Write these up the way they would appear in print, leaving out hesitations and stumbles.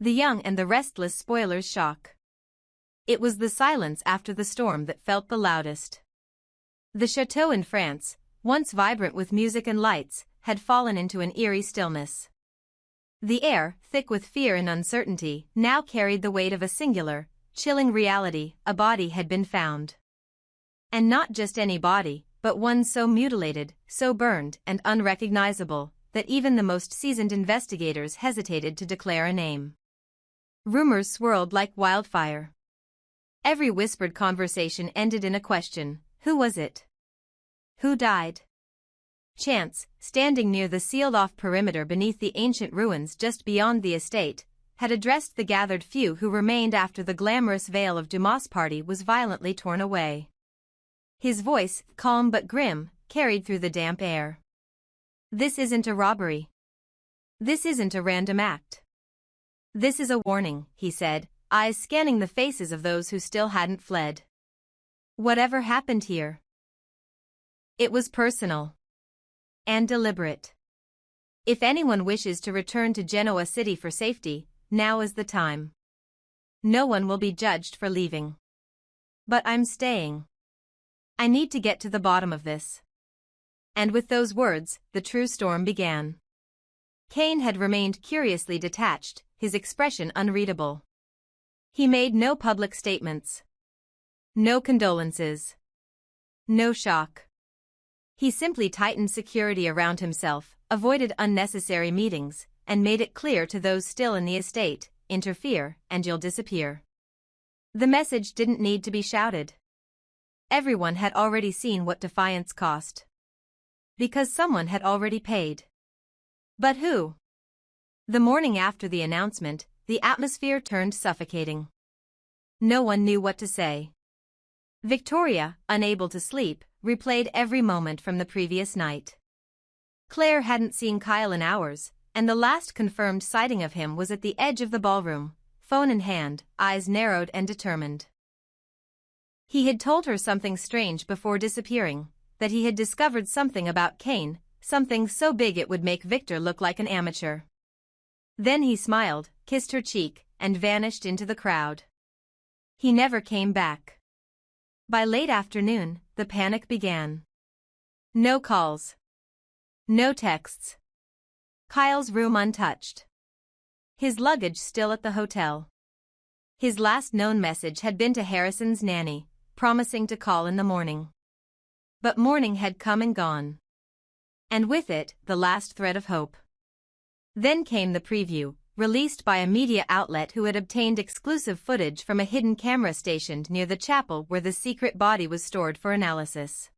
The Young and the Restless spoilers shock. It was the silence after the storm that felt the loudest. The chateau in France, once vibrant with music and lights, had fallen into an eerie stillness. The air, thick with fear and uncertainty, now carried the weight of a singular, chilling reality: a body had been found. And not just any body, but one so mutilated, so burned and unrecognizable, that even the most seasoned investigators hesitated to declare a name. Rumors swirled like wildfire. Every whispered conversation ended in a question: who was it? Who died? Chance, standing near the sealed-off perimeter beneath the ancient ruins just beyond the estate, had addressed the gathered few who remained after the glamorous veil of Dumas' party was violently torn away. His voice, calm but grim, carried through the damp air. This isn't a robbery. This isn't a random act. This is a warning, he said, eyes scanning the faces of those who still hadn't fled. Whatever happened here? It was personal. And deliberate. If anyone wishes to return to Genoa City for safety, now is the time. No one will be judged for leaving. But I'm staying. I need to get to the bottom of this. And with those words, the true storm began. Kane had remained curiously detached, his expression unreadable. He made no public statements. No condolences. No shock. He simply tightened security around himself, avoided unnecessary meetings, and made it clear to those still in the estate: interfere, and you'll disappear. The message didn't need to be shouted. Everyone had already seen what defiance cost. Because someone had already paid. But who? The morning after the announcement, the atmosphere turned suffocating. No one knew what to say. Victoria, unable to sleep, replayed every moment from the previous night. Claire hadn't seen Kyle in hours, and the last confirmed sighting of him was at the edge of the ballroom, phone in hand, eyes narrowed and determined. He had told her something strange before disappearing, that he had discovered something about Kane, something so big it would make Victor look like an amateur. Then he smiled, kissed her cheek, and vanished into the crowd. He never came back. By late afternoon, the panic began. No calls. No texts. Kyle's room untouched. His luggage still at the hotel. His last known message had been to Harrison's nanny, promising to call in the morning. But morning had come and gone. And with it, the last thread of hope. Then came the preview, released by a media outlet who had obtained exclusive footage from a hidden camera stationed near the chapel where the secret body was stored for analysis.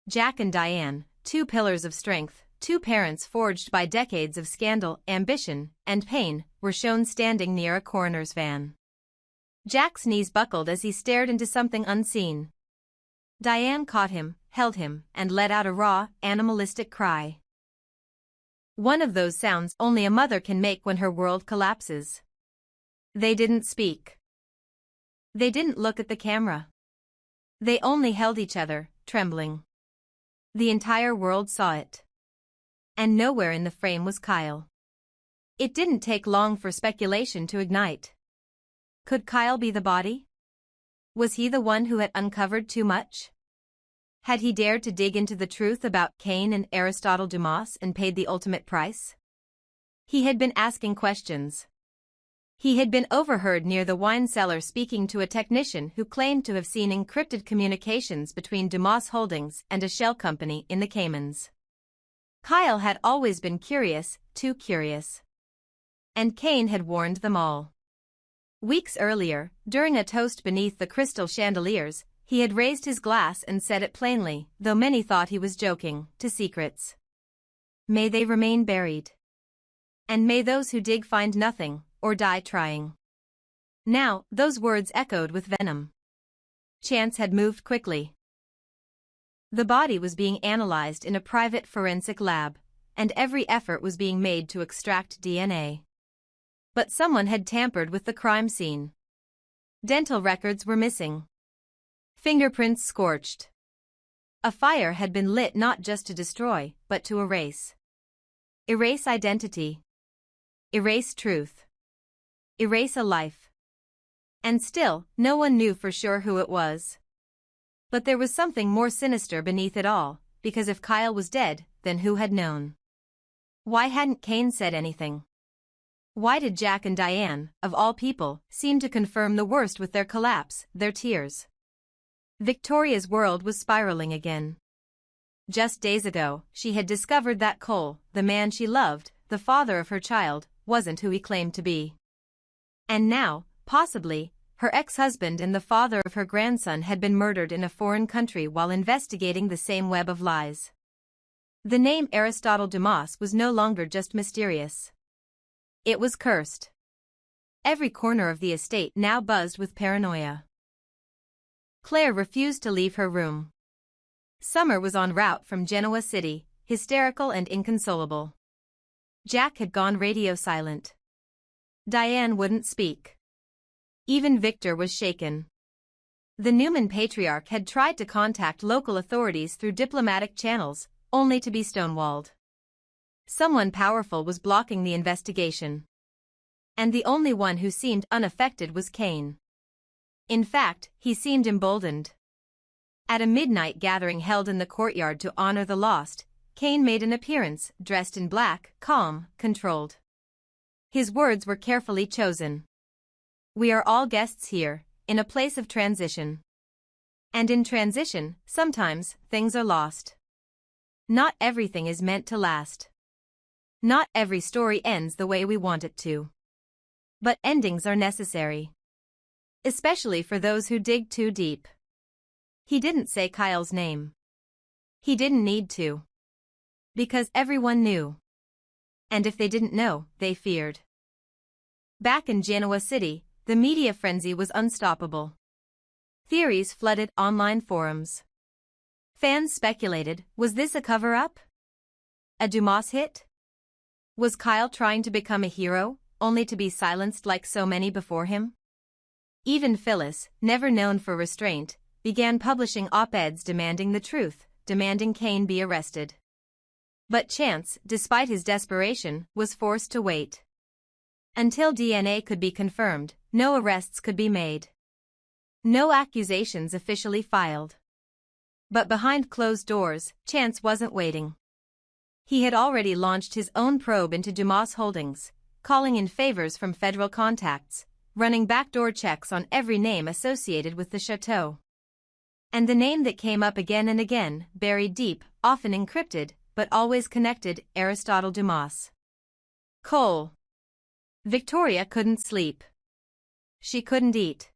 Jack and Diane, two pillars of strength, two parents forged by decades of scandal, ambition, and pain, were shown standing near a coroner's van. Jack's knees buckled as he stared into something unseen. Diane caught him, held him, and let out a raw, animalistic cry. One of those sounds only a mother can make when her world collapses. They didn't speak. They didn't look at the camera. They only held each other, trembling. The entire world saw it. And nowhere in the frame was Kyle. It didn't take long for speculation to ignite. Could Kyle be the body? Was he the one who had uncovered too much? Had he dared to dig into the truth about Kane and Aristotle Dumas and paid the ultimate price? He had been asking questions. He had been overheard near the wine cellar speaking to a technician who claimed to have seen encrypted communications between Dumas Holdings and a shell company in the Caymans. Kyle had always been curious, too curious. And Kane had warned them all. Weeks earlier, during a toast beneath the crystal chandeliers, he had raised his glass and said it plainly, though many thought he was joking, to secrets. May they remain buried. And may those who dig find nothing, or die trying. Now, those words echoed with venom. Chance had moved quickly. The body was being analyzed in a private forensic lab, and every effort was being made to extract DNA. But someone had tampered with the crime scene. Dental records were missing. Fingerprints scorched. A fire had been lit not just to destroy, but to erase. Erase identity. Erase truth. erase a life. And still, no one knew for sure who it was. But there was something more sinister beneath it all, because if Kyle was dead, then who had known? Why hadn't Kane said anything? Why did Jack and Diane, of all people, seem to confirm the worst with their collapse, their tears? Victoria's world was spiraling again. Just days ago, she had discovered that Cole, the man she loved, the father of her child, wasn't who he claimed to be. And now, possibly, her ex-husband and the father of her grandson had been murdered in a foreign country while investigating the same web of lies. The name Aristotle Dumas was no longer just mysterious. It was cursed. Every corner of the estate now buzzed with paranoia. Claire refused to leave her room. Summer was en route from Genoa City, hysterical and inconsolable. Jack had gone radio silent. Diane wouldn't speak. Even Victor was shaken. The Newman patriarch had tried to contact local authorities through diplomatic channels, only to be stonewalled. Someone powerful was blocking the investigation. And the only one who seemed unaffected was Kane. In fact, he seemed emboldened. At a midnight gathering held in the courtyard to honor the lost, Kane made an appearance, dressed in black, calm, controlled. His words were carefully chosen. "We are all guests here, in a place of transition. And in transition, sometimes, things are lost. Not everything is meant to last. Not every story ends the way we want it to. But endings are necessary. Especially for those who dig too deep." He didn't say Kyle's name. He didn't need to. Because everyone knew. And if they didn't know, they feared. Back in Genoa City, the media frenzy was unstoppable. Theories flooded online forums. Fans speculated, was this a cover-up? A Dumas hit? Was Kyle trying to become a hero, only to be silenced like so many before him? Even Phyllis, never known for restraint, began publishing op-eds demanding the truth, demanding Kane be arrested. But Chance, despite his desperation, was forced to wait. Until DNA could be confirmed, no arrests could be made. No accusations officially filed. But behind closed doors, Chance wasn't waiting. He had already launched his own probe into Dumas Holdings, calling in favors from federal contacts, running backdoor checks on every name associated with the chateau. And the name that came up again and again, buried deep, often encrypted, but always connected, Aristotle Dumas. Cole. Victoria couldn't sleep. She couldn't eat.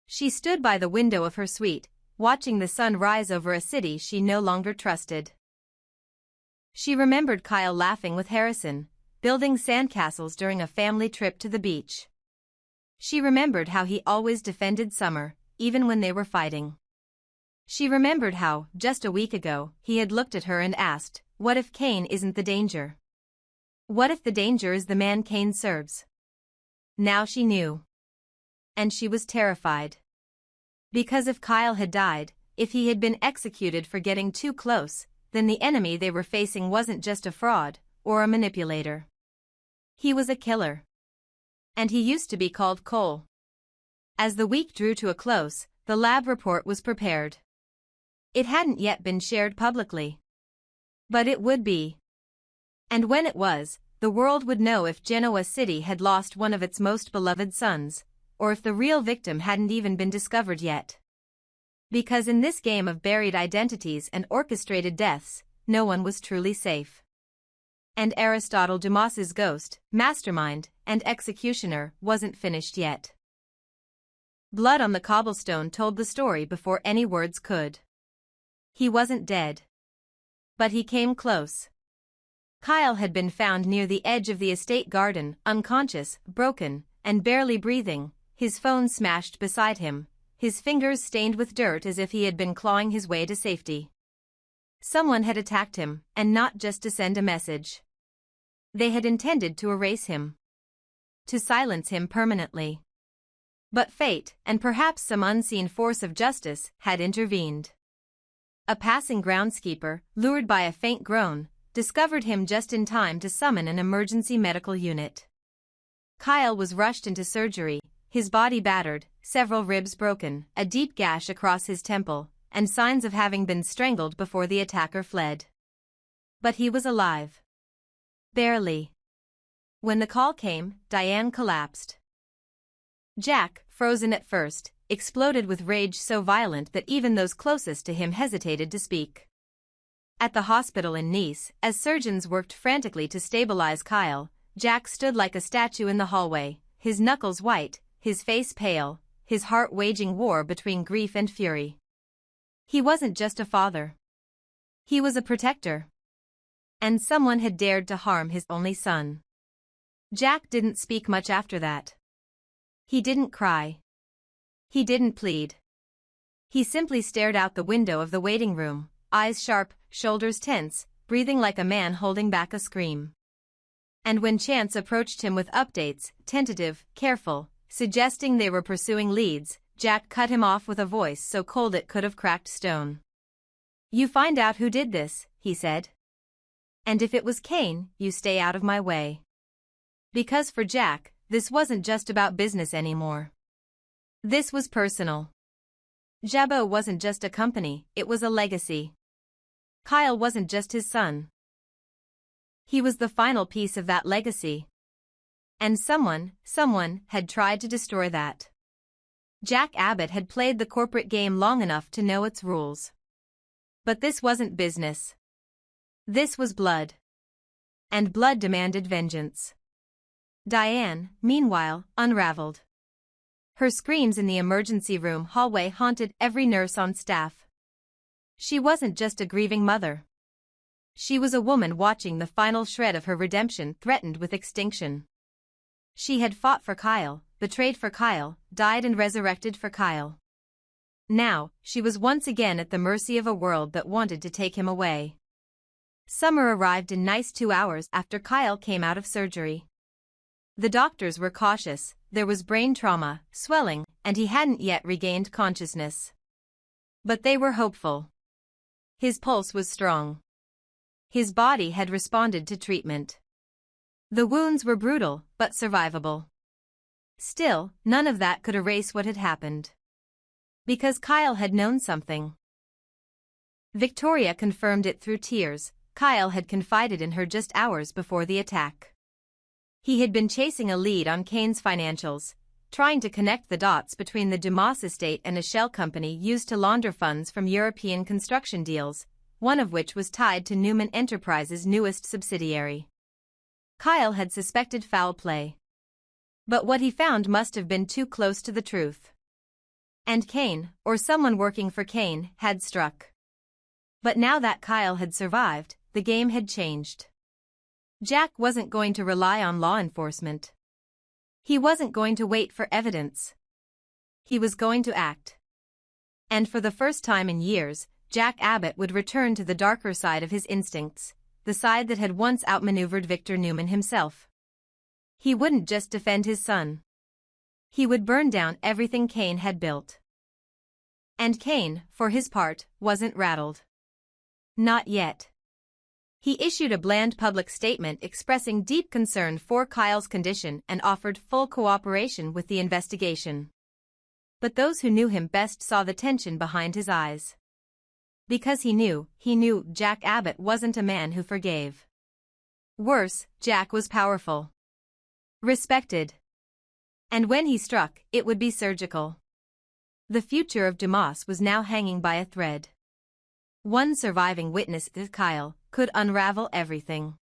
She stood by the window of her suite, watching the sun rise over a city she no longer trusted. She remembered Kyle laughing with Harrison, building sandcastles during a family trip to the beach. She remembered how he always defended Summer, even when they were fighting. She remembered how, just a week ago, he had looked at her and asked, what if Kane isn't the danger? What if the danger is the man Kane serves? Now she knew. And she was terrified. Because if Kyle had died, if he had been executed for getting too close, then the enemy they were facing wasn't just a fraud, or a manipulator. He was a killer. And he used to be called Cole. As the week drew to a close, the lab report was prepared. It hadn't yet been shared publicly. But it would be. And when it was, the world would know if Genoa City had lost one of its most beloved sons, or if the real victim hadn't even been discovered yet. Because in this game of buried identities and orchestrated deaths, no one was truly safe. And Aristotle Dumas's ghost, mastermind, and executioner wasn't finished yet. Blood on the cobblestone told the story before any words could. He wasn't dead. But he came close. Kyle had been found near the edge of the estate garden, unconscious, broken, and barely breathing, his phone smashed beside him, his fingers stained with dirt as if he had been clawing his way to safety. Someone had attacked him, and not just to send a message. They had intended to erase him. To silence him permanently. But fate, and perhaps some unseen force of justice, had intervened. A passing groundskeeper, lured by a faint groan, discovered him just in time to summon an emergency medical unit. Kyle was rushed into surgery, his body battered, several ribs broken, a deep gash across his temple, and signs of having been strangled before the attacker fled. But he was alive. Barely. When the call came, Diane collapsed. Jack, frozen at first, exploded with rage so violent that even those closest to him hesitated to speak. At the hospital in Nice, as surgeons worked frantically to stabilize Kyle, Jack stood like a statue in the hallway, his knuckles white, his face pale, his heart waging war between grief and fury. He wasn't just a father. He was a protector. And someone had dared to harm his only son. Jack didn't speak much after that. He didn't cry. He didn't plead. He simply stared out the window of the waiting room, eyes sharp, shoulders tense, breathing like a man holding back a scream. And when Chance approached him with updates, tentative, careful, suggesting they were pursuing leads, Jack cut him off with a voice so cold it could have cracked stone. "You find out who did this," he said. "And if it was Kane, you stay out of my way." Because for Jack, this wasn't just about business anymore. This was personal. Jabot wasn't just a company, it was a legacy. Kyle wasn't just his son. He was the final piece of that legacy. And someone had tried to destroy that. Jack Abbott had played the corporate game long enough to know its rules. But this wasn't business. This was blood. And blood demanded vengeance. Diane, meanwhile, unraveled. Her screams in the emergency room hallway haunted every nurse on staff. She wasn't just a grieving mother. She was a woman watching the final shred of her redemption threatened with extinction. She had fought for Kyle, betrayed for Kyle, died and resurrected for Kyle. Now, she was once again at the mercy of a world that wanted to take him away. Summer arrived in Nice 2 hours after Kyle came out of surgery. The doctors were cautious, there was brain trauma, swelling, and he hadn't yet regained consciousness. But they were hopeful. His pulse was strong. His body had responded to treatment. The wounds were brutal, but survivable. Still, none of that could erase what had happened. Because Kyle had known something. Victoria confirmed it through tears. Kyle had confided in her just hours before the attack. He had been chasing a lead on Kane's financials, trying to connect the dots between the Dumas estate and a shell company used to launder funds from European construction deals, one of which was tied to Newman Enterprises' newest subsidiary. Kyle had suspected foul play. But what he found must have been too close to the truth. And Kane, or someone working for Kane, had struck. But now that Kyle had survived, the game had changed. Jack wasn't going to rely on law enforcement. He wasn't going to wait for evidence. He was going to act. And for the first time in years, Jack Abbott would return to the darker side of his instincts, the side that had once outmaneuvered Victor Newman himself. He wouldn't just defend his son. He would burn down everything Kane had built. And Kane, for his part, wasn't rattled. Not yet. He issued a bland public statement expressing deep concern for Kyle's condition and offered full cooperation with the investigation. But those who knew him best saw the tension behind his eyes. Because he knew Jack Abbott wasn't a man who forgave. Worse, Jack was powerful. Respected. And when he struck, it would be surgical. The future of Dumas was now hanging by a thread. One surviving witness, Kyle, could unravel everything.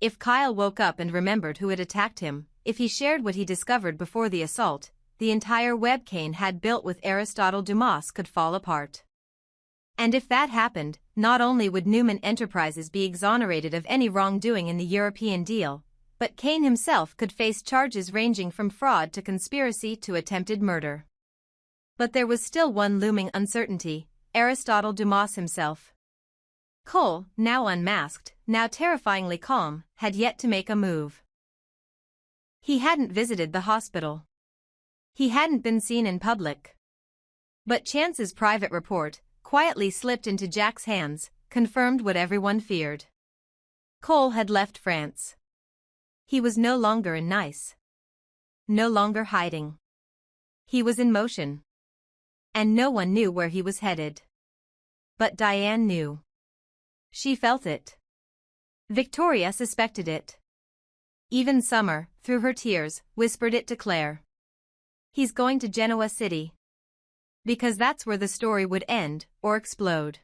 If Kyle woke up and remembered who had attacked him, if he shared what he discovered before the assault, the entire web Kane had built with Aristotle Dumas could fall apart. And if that happened, not only would Newman Enterprises be exonerated of any wrongdoing in the European deal, but Kane himself could face charges ranging from fraud to conspiracy to attempted murder. But there was still one looming uncertainty: Aristotle Dumas himself. Cole, now unmasked, now terrifyingly calm, had yet to make a move. He hadn't visited the hospital. He hadn't been seen in public. But Chance's private report, quietly slipped into Jack's hands, confirmed what everyone feared. Cole had left France. He was no longer in Nice. no longer hiding. He was in motion. And no one knew where he was headed. But Diane knew. She felt it. Victoria suspected it. Even Summer, through her tears, whispered it to Claire. He's going to Genoa City. Because that's where the story would end, or explode.